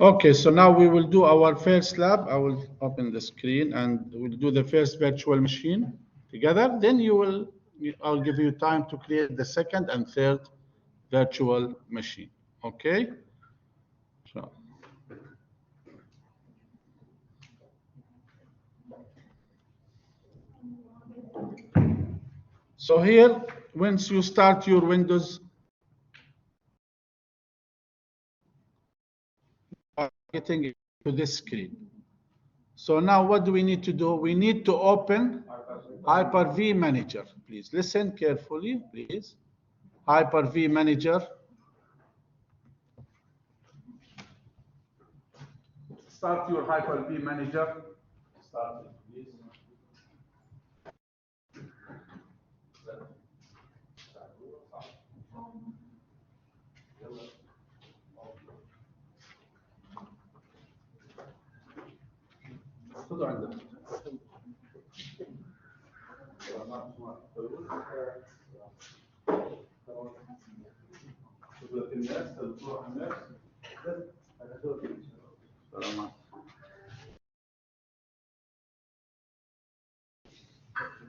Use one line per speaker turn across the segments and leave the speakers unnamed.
Okay, so now we will do our first lab. I will open the screen and we'll do the first virtual machine together. Then I'll give you time to create the second and third virtual machine. Okay? So here, once you start your Windows, getting to this screen. So now what do we need to do? We need to open Hyper-V Manager. Please listen carefully, please. Hyper-V Manager. Start your Hyper-V Manager. Start it, please. خذوا عندك.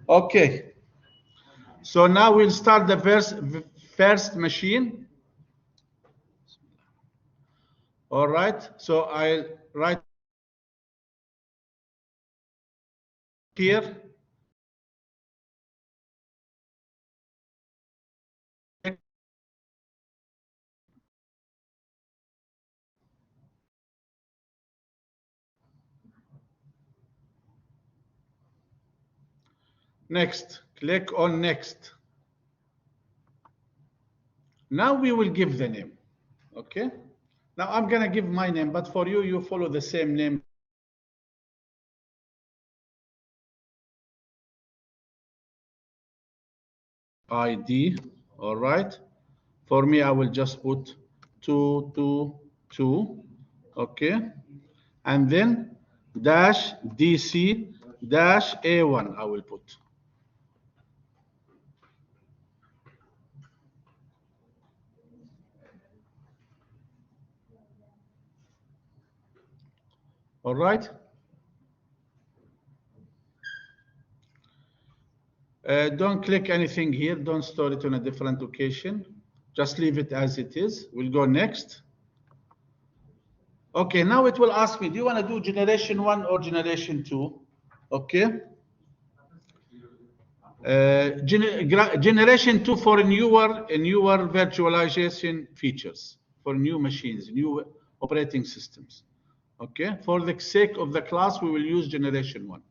Okay. So now we'll start the first machine. All right. So I'll write here. Next, click on next. Now we will give the name, okay? Now I'm gonna give my name, but for you, you follow the same name. ID, all right? For me, I will just put 222, okay? And then dash DC dash A1, I will put. All right? Don't click anything here. Don't store it on a different location. Just leave it as it is. We'll go next. Okay, now it will ask me, do you want to do generation 1 or generation 2? Okay. Generation 2 for newer virtualization features, for new machines, new operating systems. Okay. For the sake of the class, we will use generation 1.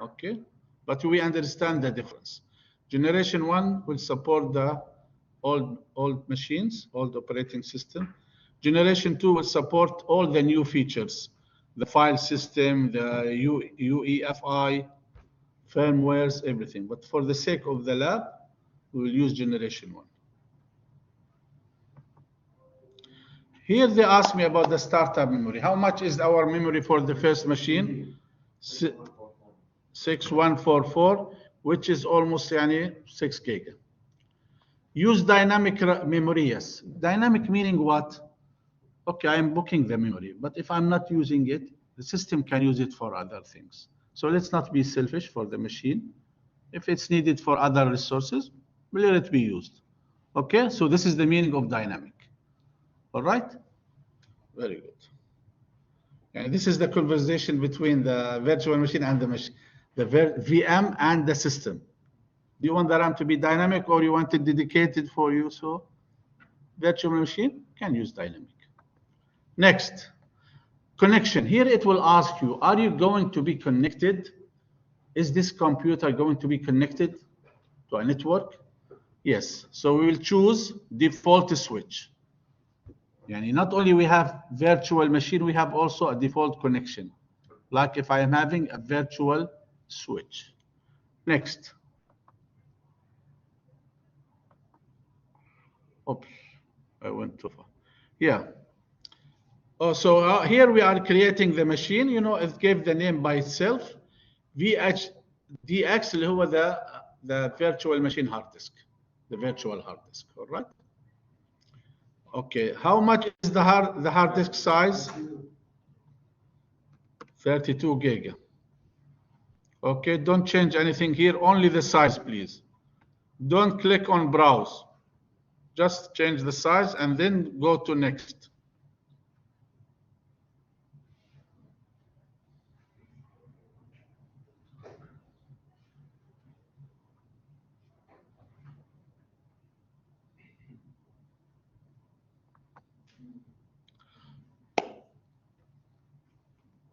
Okay. But we understand the difference. Generation 1 will support the old machines, old operating system. Generation 2 will support all the new features, the file system, the UEFI, firmwares, everything. But for the sake of the lab, we will use generation 1. Here they ask me about the startup memory. How much is our memory for the first machine? 6144, which is almost 6 gig. Use dynamic memory, yes. Dynamic meaning what? Okay, I'm booking the memory, but if I'm not using it, the system can use it for other things. So let's not be selfish for the machine. If it's needed for other resources, let it be used. Okay, so this is the meaning of dynamic. All right? Very good. And this is the conversation between the virtual machine and the machine, the VM and the system. Do you want the RAM to be dynamic or you want it dedicated for you? So virtual machine can use dynamic. Next, connection. Here it will ask you, are you going to be connected? Is this computer going to be connected to a network? Yes. So we will choose default switch. Yani not only we have virtual machine, we have also a default connection. Like if I am having a virtual switch. Next. Oops, I went too far. Yeah. Oh, so here we are creating the machine. You know, it gave the name by itself. VHDX اللي هو the virtual machine hard disk, the virtual hard disk. All right. Okay. How much is the hard disk size? 32 giga. Okay, don't change anything here, only the size, please. Don't click on browse. Just change the size and then go to next.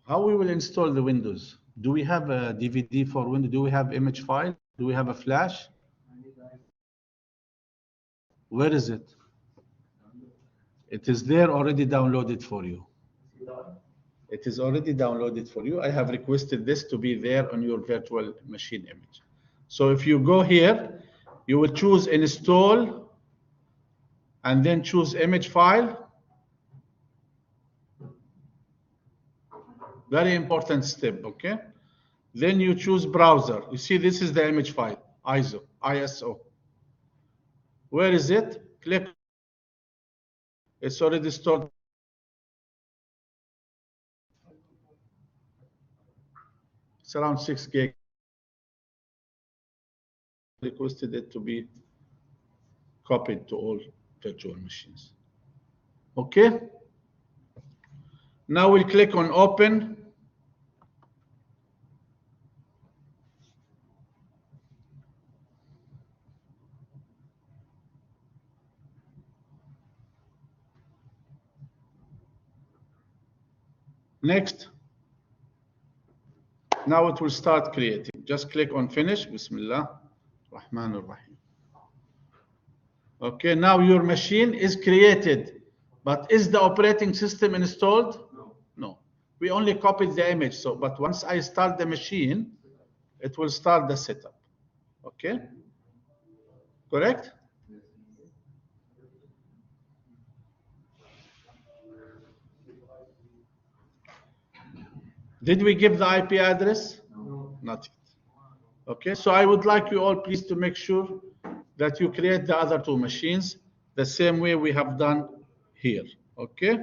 How we will install the Windows? Do we have a DVD for Windows? Do we have image file? Do we have a flash? Where is it? It is there already downloaded for you. It is already downloaded for you. I have requested this to be there on your virtual machine image. So if you go here, you will choose install and then choose image file. Very important step, okay? Then you choose browser. You see, this is the image file, ISO. Where is it? Click. It's already stored. It's around 6 gig. Requested it to be copied to all virtual machines. Okay? Now we'll click on open. Next. Now it will start creating. Just click on finish. Bismillah. Rahman ar-Rahim. Okay, now your machine is created. But is the operating system installed? No. We only copied the image. So, but once I start the machine, it will start the setup. Okay? Correct? Did we give the IP address? No. Not yet. Okay, so I would like you all please to make sure that you create the other two machines the same way we have done here. Okay?